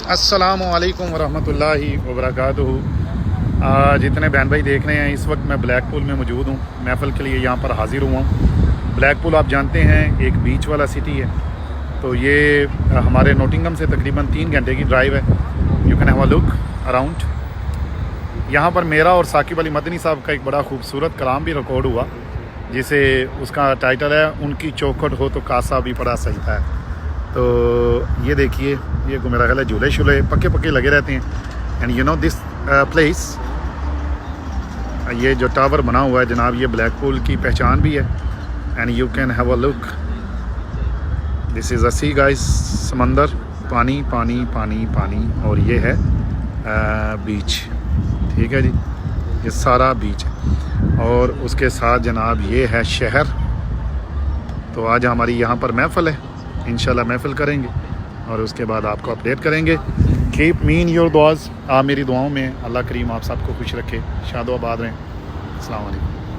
अस्सलामुअलैकुम वरहमतुल्लाहि वबरकातुहू। जितने बहन भाई देख रहे हैं, इस वक्त मैं ब्लैकपूल में मौजूद हूँ। महफ़िल के लिए यहाँ पर हाज़िर हुआ हूँ। ब्लैकपूल आप जानते हैं एक बीच वाला सिटी है। तो ये हमारे नोटिंगम से तकरीबन 3 घंटे की ड्राइव है। You can have a look around. यहाँ पर मेरा और साकिब अली मदनी साहब का एक बड़ा खूबसूरत कलाम भी रिकॉर्ड हुआ, जिसे उसका टाइटल है उनकी चौखट हो तो कासा भी बड़ा सही था। तो ये देखिए, ये मेरा ख्याल है झूले शूले पक्के पक्के लगे रहते हैं। And you know this place, ये जो टावर बना हुआ है जनाब, ये ब्लैकपूल की पहचान भी है। And you can have a look, this is a see guys, समंदर, पानी पानी पानी पानी, और ये है बीच। ठीक है जी, ये सारा बीच है। और उसके साथ जनाब ये है शहर। तो आज हमारी यहाँ पर महफ़िल है, इंशाल्लाह महफ़िल करेंगे और उसके बाद आपको अपडेट करेंगे। कीप मी इन योर दुआज़, आप मेरी दुआओं में। अल्लाह करीम आप सबको खुश रखे, शादो आबाद रहें। अस्सलाम वालेकुम।